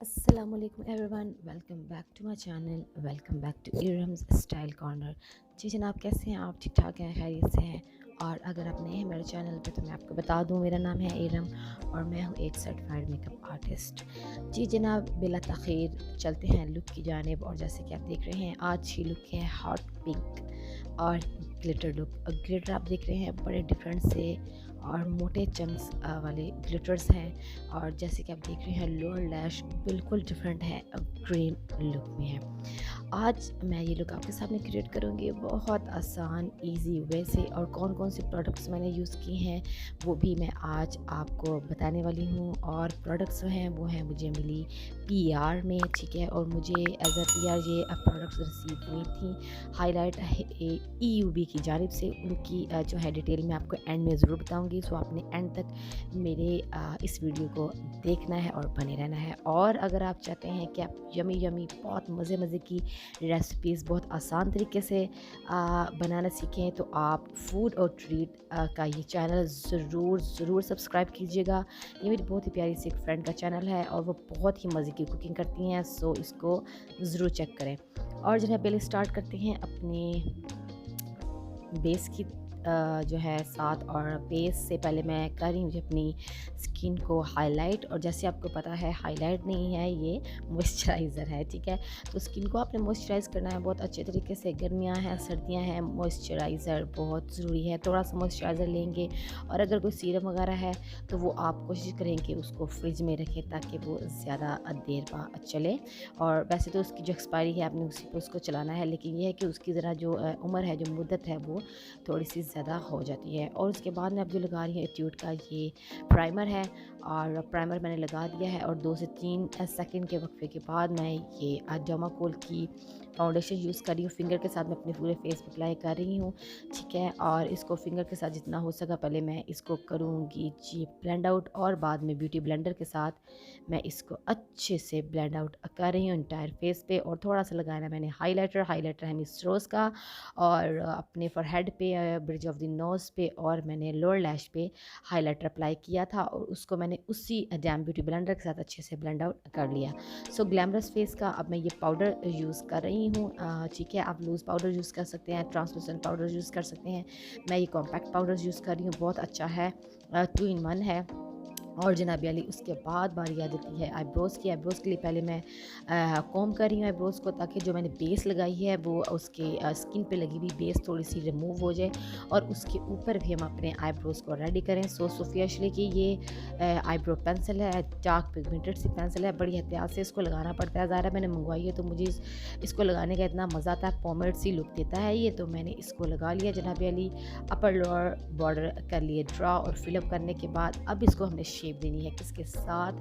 अस्सलामुअलैकुम everyone, welcome back to my channel, welcome back to Iram's style corner. जी जनाब, कैसे हैं आप? ठीक ठाक हैं, खैरियत से हैं? और अगर आप नए हैं मेरे चैनल पे तो मैं आपको बता दूं, मेरा नाम है इरम और मैं हूं एक सर्टिफाइड मेकअप आर्टिस्ट। जी जनाब, बिला तख़ीर चलते हैं लुक की जानिब। और जैसे कि आप देख रहे हैं, आज की लुक है हॉट पिंक और ग्लिटर लुक। और ग्लिटर आप देख रहे हैं बड़े डिफरेंट से और मोटे चंक्स वाले ग्लिटर्स हैं। और जैसे कि आप देख रहे हैं, लोअर लैश बिल्कुल डिफरेंट है, ग्रीन लुक में है। आज मैं ये लुक आपके सामने क्रिएट करूँगी बहुत आसान इजी वे से। और कौन कौन से प्रोडक्ट्स मैंने यूज़ किए हैं वो भी मैं आज आपको बताने वाली हूँ। और प्रोडक्ट्स जो हैं वो हैं मुझे मिली पीआर में, ठीक है। और मुझे एज अ पीआर ये प्रोडक्ट्स रिसीव हुई थी हाईलाइट ईयूबी की जानिब से। उनकी जो है डिटेल मैं आपको एंड में ज़रूर बताऊँगी। सो आपने एंड तक मेरे इस वीडियो को देखना है और बने रहना है। और अगर आप चाहते हैं कि आप यमी यमी बहुत मज़े मज़े की रेसिपीज़ बहुत आसान तरीके से बनाना सीखें तो आप फूड और ट्रीट का ये चैनल ज़रूर सब्सक्राइब कीजिएगा। ये मेरी बहुत ही प्यारी सी एक फ्रेंड का चैनल है और वो बहुत ही मज़े की कुकिंग करती हैं। सो इसको ज़रूर चेक करें। और जो है पहले स्टार्ट करते हैं अपने बेस की जो है साथ। और बेस से पहले मैं कर रही हूँ अपनी स्किन को हाईलाइट। और जैसे आपको पता है, हाईलाइट नहीं है, ये मॉइस्चराइज़र है, ठीक है। तो स्किन को आपने मॉइस्चराइज़ करना है बहुत अच्छे तरीके से। गर्मियाँ हैं, सर्दियाँ हैं, मॉइस्चराइज़र बहुत ज़रूरी है। थोड़ा सा मॉइस्चराइज़र लेंगे और अगर कोई सीरम वगैरह है तो वो आप कोशिश करें कि उसको फ्रिज में रखें ताकि वो ज़्यादा देर चले। और वैसे तो उसकी जो एक्सपायरी है आपने उसी पर उसको चलाना है, लेकिन ये है कि उसकी ज़रा जो उम्र है, जो मुद्दत है, वो थोड़ी सी ज़्यादा हो जाती है। और उसके बाद मैं अब जो लगा रही हूँ एट्यूड का ये प्राइमर है। और प्राइमर मैंने लगा दिया है और 2 से 3 सेकंड के वक्फे के बाद मैं ये डर्माकोल की फाउंडेशन यूज़ कर रही हूँ। फिंगर के साथ मैं अपने पूरे फेस पर अप्लाई कर रही हूँ, ठीक है। और इसको फिंगर के साथ जितना हो सका पहले मैं इसको करूँगी जी ब्लेंड आउट, और बाद में ब्यूटी ब्लेंडर के साथ मैं इसको अच्छे से ब्लेंड आउट कर रही हूँ इंटायर फेस पे। और थोड़ा सा लगाना मैंने हाइलाइटर है मिस रोज़ का। और अपने फॉरहेड पे, ब्रिज ऑफ द नोज़ पे और मैंने लोअर लैश पे हाइलाइटर अप्लाई किया था और उसको मैंने उसी डैम ब्यूटी ब्लेंडर के साथ अच्छे से ब्लेंड आउट कर लिया। सो ग्लैमरस फेस का अब मैं ये पाउडर यूज़ कर रही हूँ, ठीक है। आप लूज़ पाउडर यूज़ कर सकते हैं, ट्रांसलूसेंट पाउडर यूज़ कर सकते हैं। मैं ये कॉम्पैक्ट पाउडर यूज़ कर रही हूँ, बहुत अच्छा है, 2 in 1 है। और जनाब अली, उसके बाद बारी आ जाती है आईब्रोज़ की। आईब्रोज़ के लिए पहले मैं कॉम कर रही हूँ आईब्रोज़ को, ताकि जो मैंने बेस लगाई है वो उसके स्किन पे लगी हुई बेस थोड़ी सी रिमूव हो जाए और उसके ऊपर भी हम अपने आईब्रोज़ को रेडी करें। सो सोफिया अशली की ये आईब्रो पेंसिल है, डार्क पिगमेंटेड सी पेंसिल है। बड़ी एहतियात से इसको लगाना पड़ता है। ज़ाहिर है मैंने मंगवाई है तो मुझे इसको लगाने का इतना मज़ा आता है, पॉमेड सी लुक देता है ये। तो मैंने इसको लगा लिया जनाब अली, अपर लोअर बॉर्डर कर लिए ड्रा। और फिलअप करने के बाद अब इसको हमने शेप देनी है किसके साथ,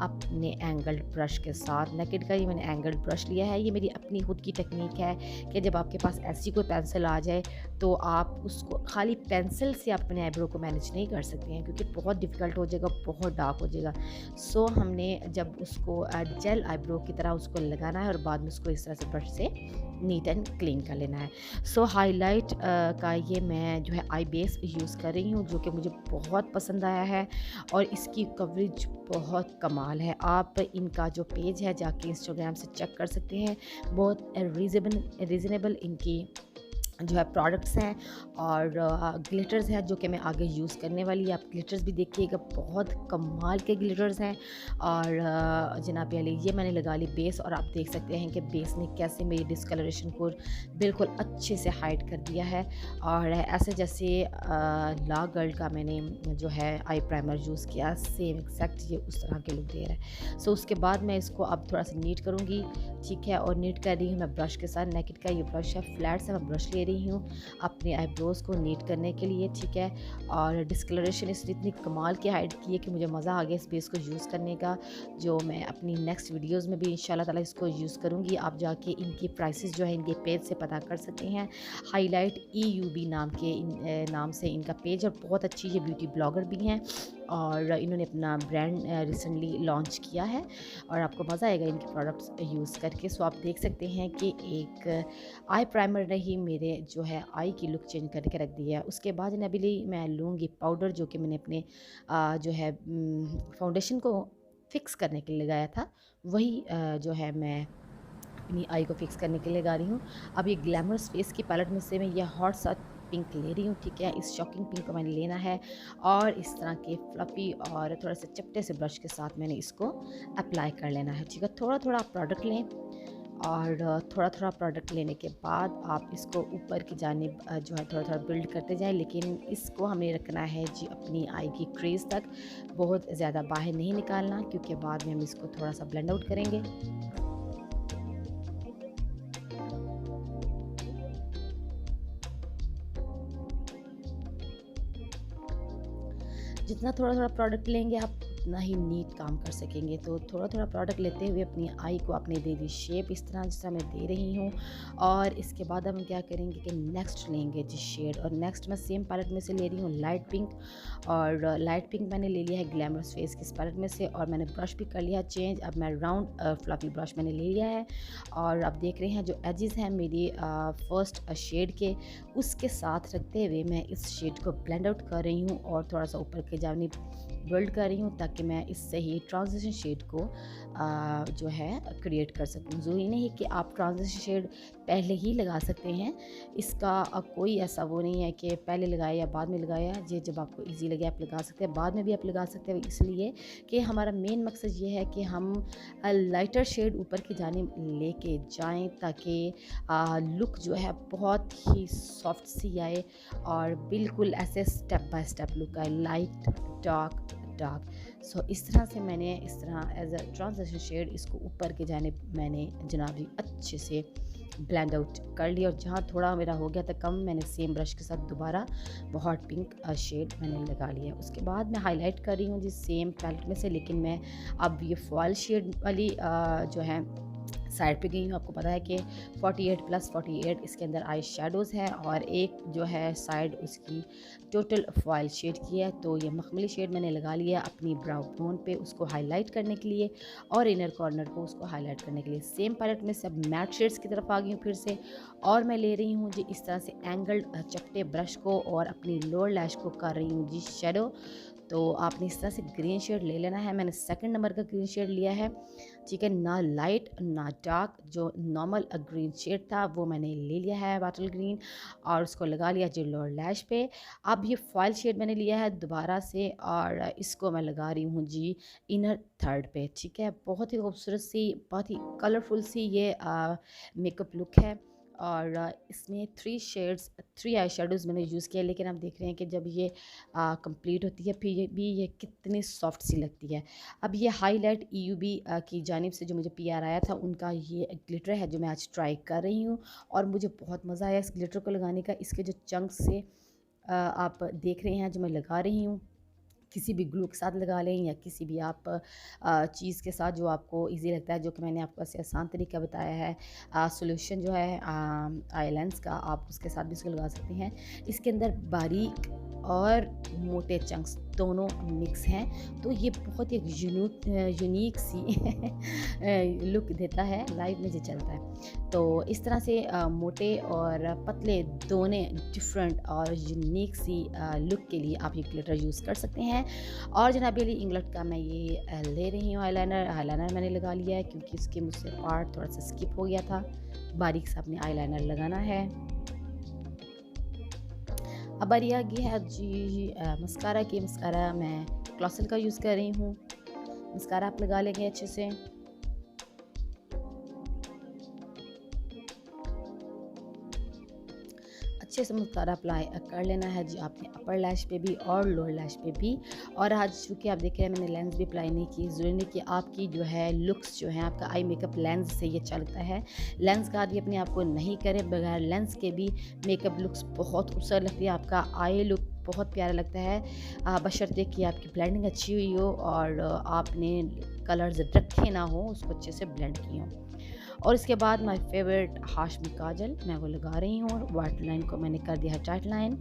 अपने एंगल्ड ब्रश के साथ। नेकेड का ये मैंने एंगल्ड ब्रश लिया है। ये मेरी अपनी खुद की टेक्निक है कि जब आपके पास ऐसी कोई पेंसिल आ जाए तो आप उसको खाली पेंसिल से अपने आईब्रो को मैनेज नहीं कर सकते हैं, क्योंकि बहुत डिफ़िकल्ट हो जाएगा, बहुत डार्क हो जाएगा। सो हमने जब उसको जेल आईब्रो की तरह उसको लगाना है और बाद में उसको इस तरह से ब्रश से नीट एंड क्लीन कर लेना है। सो हाईलाइट का ये मैं जो है आई बेस यूज़ कर रही हूँ, जो कि मुझे बहुत पसंद आया है और इसकी कवरेज बहुत कमाल है। आप इनका जो पेज है जाके इंस्टाग्राम से चेक कर सकते हैं। बहुत रीज़नेबल इनकी जो है प्रोडक्ट्स हैं। और ग्लिटर्स हैं जो कि मैं आगे यूज़ करने वाली है। आप ग्लिटर्स भी देखिएगा, बहुत कमाल के ग्लिटर्स हैं। और जनाब अली, ये मैंने लगा ली बेस और आप देख सकते हैं कि बेस ने कैसे मेरी डिस्कलरेशन को बिल्कुल अच्छे से हाइड कर दिया है। और ऐसे जैसे ला गर्ल का मैंने जो है आई प्राइमर यूज़ किया, सेम एग्जैक्ट ये उस तरह के लुक दे रहा है। सो उसके बाद मैं इसको अब थोड़ा सा नीट करूँगी, ठीक है। और नीट कर रही हूँ मैं ब्रश के साथ। नेकेड का ये ब्रश है, फ्लैट से मैं ब्रश ले रही हूँ अपने आईब्रोज़ को नीट करने के लिए, ठीक है। और डिस्कलरेशन इसने इतनी कमाल की हाइड की है कि मुझे मज़ा आ गया इस बेस को यूज़ करने का, जो मैं अपनी नेक्स्ट वीडियोस में भी इंशाल्लाह ताला इसको यूज़ करूँगी। आप जाके इनकी प्राइसेस जो है इनके पेज से पता कर सकते हैं। हाईलाइट EUB नाम से इनका पेज, और बहुत अच्छी ये ब्यूटी ब्लॉगर भी हैं और इन्होंने अपना ब्रांड रिसेंटली लॉन्च किया है और आपको मज़ा आएगा इनके प्रोडक्ट्स यूज़ करके। सो आप देख सकते हैं कि एक आई प्राइमर ने ही मेरे जो है आई की लुक चेंज करके रख दी है। उसके बाद नबीली मैं लूँगी पाउडर, जो कि मैंने अपने जो है फाउंडेशन को फ़िक्स करने के लिए लगाया था, वही जो है मैं अपनी आई को फ़िक्स करने के लिए लगा रही हूँ। अब ये ग्लैमरस फेस की पैलेट में से मैं ये हॉट सा पिंक ले रही हूँ, ठीक है? इस शॉकिंग पिंक को मैंने लेना है और इस तरह के फ्लफ़ी और थोड़े-से चपटे से ब्रश के साथ मैंने इसको अप्लाई कर लेना है, ठीक है? थोड़ा-थोड़ा आप प्रोडक्ट लें और थोड़ा-थोड़ा प्रोडक्ट लेने के बाद आप इसको ऊपर की जानिब जो है थोड़ा-थोड़ा बिल्ड करते जाएँ, लेकिन इसको हमें रखना है जी अपनी आई की क्रीज़ तक, बहुत ज़्यादा बाहर नहीं निकालना क्योंकि बाद में हम इसको थोड़ा-सा ब्लेंड आउट करेंगे। जितना थोड़ा-थोड़ा प्रोडक्ट लेंगे आप उतना ही नीट काम कर सकेंगे। तो थोड़ा-थोड़ा प्रोडक्ट लेते हुए अपनी आई को आपने दे दी शेप इस तरह जिस तरह मैं दे रही हूँ और इसके बाद हम क्या करेंगे कि नेक्स्ट लेंगे जी शेड और नेक्स्ट मैं सेम पैलेट में से ले रही हूँ लाइट पिंक और लाइट पिंक मैंने ले लिया है ग्लैमरस फेस की इस पैलेट में से और मैंने ब्रश भी कर लिया चेंज। अब मैं राउंड फ्लफी ब्रश मैंने ले लिया है और आप देख रहे हैं जो एजेस हैं मेरी फर्स्ट शेड के उसके साथ रखते हुए मैं इस शेड को ब्लेंड आउट कर रही हूँ और थोड़ा सा ऊपर के जानिब बिल्ड कर रही हूँ ताकि मैं इससे ही ट्रांजिशन शेड को जो है क्रिएट कर सकूँ। ज़रूरी नहीं कि आप ट्रांजिशन शेड पहले ही लगा सकते हैं, इसका कोई ऐसा वो नहीं है कि पहले लगाया या बाद में लगाया। ये जब आपको इजी लगे आप लगा सकते हैं, बाद में भी आप लगा सकते हैं, इसलिए कि हमारा मेन मकसद ये है कि हम लाइटर शेड ऊपर की जानिब लेके जाएं ताकि लुक जो है बहुत ही सॉफ्ट सी आए और बिल्कुल ऐसे स्टेप बाय स्टेप लुक आए, लाइट डार्क डार्क। सो इस तरह से मैंने इस तरह एज अ ट्रांजिशन शेड इसको ऊपर के जानिब मैंने जनाब जी अच्छे से ब्लेंड आउट कर लिया और जहाँ थोड़ा मेरा हो गया था कम मैंने सेम ब्रश के साथ दोबारा वो हॉट पिंक शेड मैंने लगा लिया। उसके बाद मैं हाईलाइट कर रही हूँ जी सेम पैलेट में से, लेकिन मैं अब ये फॉल शेड वाली जो है साइड पे गई हूँ। आपको पता है कि 48+48 इसके अंदर आई शेडोज़ है और एक जो है साइड उसकी टोटल फॉयल शेड की है। तो ये मखमली शेड मैंने लगा लिया अपनी ब्राउ बोन पे उसको हाईलाइट करने के लिए और इनर कॉर्नर को उसको हाईलाइट करने के लिए। सेम पैलेट में से अब मैट शेड्स की तरफ आ गई हूँ फिर से और मैं ले रही हूँ जी इस तरह से एंगल्ड चपटे ब्रश को और अपनी लोअर लैश को कर रही हूँ जी शेडो। तो आपने इस तरह से ग्रीन शेड ले लेना है। मैंने सेकंड नंबर का ग्रीन शेड लिया है, ठीक है, ना लाइट ना डार्क, जो नॉर्मल ग्रीन शेड था वो मैंने ले लिया है बॉटल ग्रीन और उसको लगा लिया जी लोअर लैश पे। अब ये फॉयल शेड मैंने लिया है दोबारा से और इसको मैं लगा रही हूँ जी इनर थर्ड पे, ठीक है। बहुत ही खूबसूरत सी बहुत ही कलरफुल सी ये मेकअप लुक है और इसमें 3 आई शेडोज़ मैंने यूज़ किया, लेकिन आप देख रहे हैं कि जब ये कंप्लीट होती है फिर ये भी ये कितनी सॉफ्ट सी लगती है। अब ये हाईलाइट ईयूबी की जानिब से जो मुझे पीआर आया था उनका ये ग्लिटर है जो मैं आज ट्राई कर रही हूँ और मुझे बहुत मज़ा आया इस ग्लिटर को लगाने का। इसके जो चंक्स से आप देख रहे हैं जो मैं लगा रही हूँ, किसी भी ग्लू के साथ लगा लें या किसी भी आप चीज़ के साथ जो आपको इजी लगता है, जो कि मैंने आपको ऐसे आसान तरीका बताया है। सॉल्यूशन जो है आई लेंस का आप उसके साथ भी इसको लगा सकते हैं। इसके अंदर बारीक और मोटे चंक्स दोनों मिक्स हैं तो ये बहुत एक यूनिक सी लुक देता है, लाइव में जो चलता है। तो इस तरह से मोटे और पतले दोनों डिफरेंट और यूनिक सी लुक के लिए आप ये ग्लिटर यूज़ कर सकते हैं। और जनाब अली इंग्लैंड का मैं ये ले रही हूँ आईलाइनर मैंने लगा लिया है क्योंकि इसके मुझसे पार्ट थोड़ा सा स्किप हो गया था। बारीक सा अपने आईलाइनर लगाना है। अब बारी आ गई है जी मस्कारा की। मस्कारा मैं क्लॉसल का यूज़ कर रही हूँ। मस्कारा आप लगा लेंगे अच्छे से। अच्छे से मस्कारा अप्लाई कर लेना है जी आपने अपर लैश पे भी और लोअर लैश पे भी। और आज चूँकि आप देख रहे हैं मैंने लेंस भी अप्लाई नहीं की, ज़रूरी नहीं कि आपकी जो है लुक्स जो है आपका आई मेकअप लेंस से ये चलता है। लेंस का आदि अपने आप को नहीं करें, बगैर लेंस के भी मेकअप लुक्स बहुत खूबसूरत लगती है, आपका आई लुक बहुत प्यारा लगता है बशर्ते कि आपकी ब्लेंडिंग अच्छी हुई हो और आपने कलर्स रखे ना हो, उसको अच्छे से ब्लेंड किए हों। और इसके बाद माय फेवरेट हाशमी काजल मैं वो लगा रही हूँ और वाइट लाइन को मैंने कर दिया है टाइट लाइन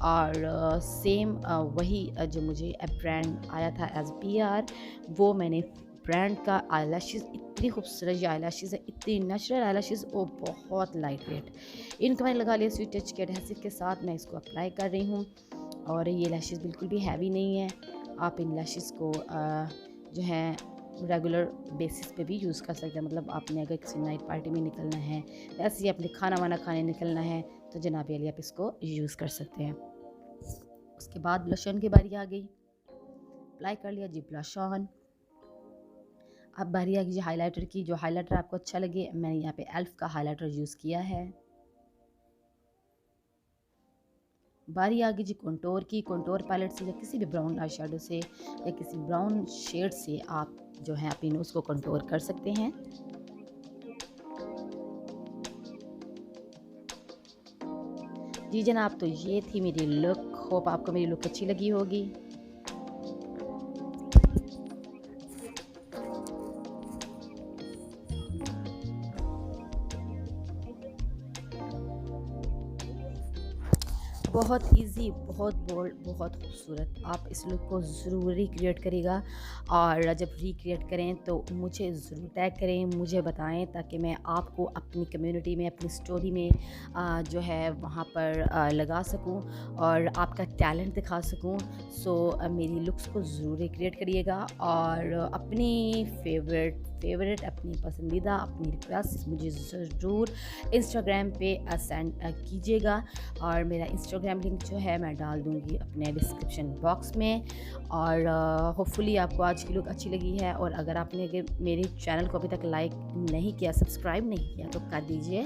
और सेम वही जो मुझे ब्रांड आया था एज पीआर वो मैंने ब्रांड का आईलैशेस, इतनी खूबसूरत ये आईलैशेस है, इतनी नेचुरल आईलैशेस और बहुत लाइट वेट। इनको मैंने लगा लिया स्वीट टच के एडहेसिव के साथ, मैं इसको अप्लाई कर रही हूँ और ये लैशेस बिल्कुल भी हैवी नहीं है। आप इन लैशेस को जो है रेगुलर बेसिस पे भी यूज़ कर सकते हैं। मतलब आपने अगर किसी नाइट पार्टी में निकलना है, वैसे ही अपने खाना वाना खाने निकलना है, तो जनाब अली आप इसको यूज़ कर सकते हैं। उसके बाद ब्लश ऑन की बारी आ गई। अप्लाई कर लिया जी ब्लश ऑन। अब बारी आ गई जी हाइलाइटर की। जो हाइलाइटर आपको अच्छा लगे, मैंने यहाँ पे एल्फ का हाइलाइटर यूज़ किया है। बारी आ गई जी कंटोर की। कंटोर पैलेट से या किसी भी ब्राउन आई शेडो से या किसी ब्राउन शेड से आप जो है अपनी नोज़ को कंटोर कर सकते हैं। जी जनाब, तो ये थी मेरी लुक। होप आपको मेरी लुक अच्छी लगी होगी। बहुत इजी, बहुत बोल्ड, बहुत खूबसूरत। आप इस लुक को ज़रूर रिक्रिएट करिएगा, और जब रिक्रिएट करें तो मुझे ज़रूर टैग करें, मुझे बताएं, ताकि मैं आपको अपनी कम्युनिटी में, अपनी स्टोरी में जो है वहाँ पर लगा सकूं और आपका टैलेंट दिखा सकूं। सो मेरी लुक्स को ज़रूर रिक्रिएट करिएगा, और अपनी फेवरेट अपनी पसंदीदा अपनी रिक्वेस्ट मुझे ज़रूर इंस्टाग्राम पे सेंड कीजिएगा। और मेरा इंस्टाग्राम लिंक जो है मैं डाल दूँगी अपने डिस्क्रिप्शन बॉक्स में। और होपफुली आपको आज की लुक अच्छी लगी है। और अगर आपने मेरे चैनल को अभी तक लाइक नहीं किया, सब्सक्राइब नहीं किया, तो कर दीजिए,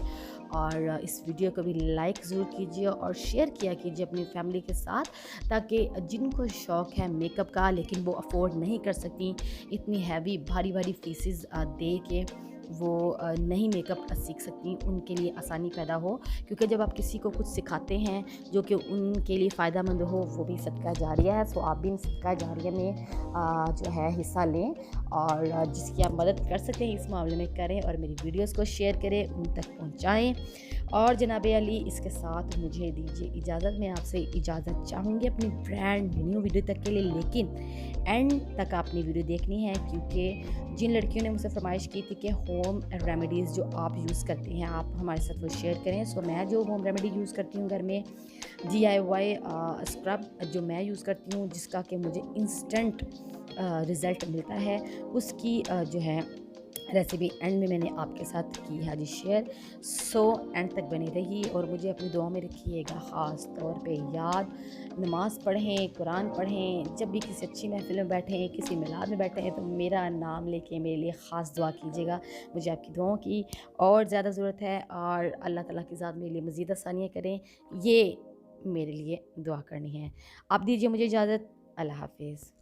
और इस वीडियो को भी लाइक ज़रूर कीजिए और शेयर किया कीजिए अपनी फैमिली के साथ, ताकि जिनको शौक़ है मेकअप का लेकिन वो अफोर्ड नहीं कर सकती, इतनी हैवी भारी भारी फीसेस दे के वो नहीं मेकअप सीख सकती, उनके लिए आसानी पैदा हो। क्योंकि जब आप किसी को कुछ सिखाते हैं जो कि उनके लिए फ़ायदेमंद हो, वो भी सदका जारिया है। सो आप भी इन सदका जारिया में जो है हिस्सा लें, और जिसकी आप मदद कर सकते हैं इस मामले में करें, और मेरी वीडियोस को शेयर करें, उन तक पहुंचाएं। और जनाब अली, इसके साथ मुझे दीजिए इजाज़त। मैं आपसे इजाज़त चाहूँगी अपनी ब्रांड न्यू वीडियो तक के लिए, लेकिन एंड तक आपने वीडियो देखनी है, क्योंकि जिन लड़कियों ने मुझसे फरमाइश की थी कि होम रेमेडीज़ जो आप यूज़ करते हैं आप हमारे साथ वो शेयर करें। सो मैं जो होम रेमेडी यूज़ करती हूँ घर में, DIY स्क्रब जो मैं यूज़ करती हूँ, जिसका कि मुझे इंस्टेंट रिज़ल्ट मिलता है, उसकी जो है रेसिपी एंड में मैंने आपके साथ की है जी शेयर। सो एंड तक बनी रही और मुझे अपनी दुआ में रखिएगा। ख़ास तौर पे याद, नमाज़ पढ़ें, कुरान पढ़ें, जब भी किसी अच्छी महफिल में बैठें, किसी मिलाद में बैठें, तो मेरा नाम लेके मेरे लिए ख़ास दुआ कीजिएगा। मुझे आपकी दुआओं की और ज़्यादा ज़रूरत है, और अल्लाह ताला की ज़ात मेरे लिए मज़ीद आसानियाँ करें, ये मेरे लिए दुआ करनी है। आप दीजिए मुझे इजाज़त। अल्लाह हाफ़िज़।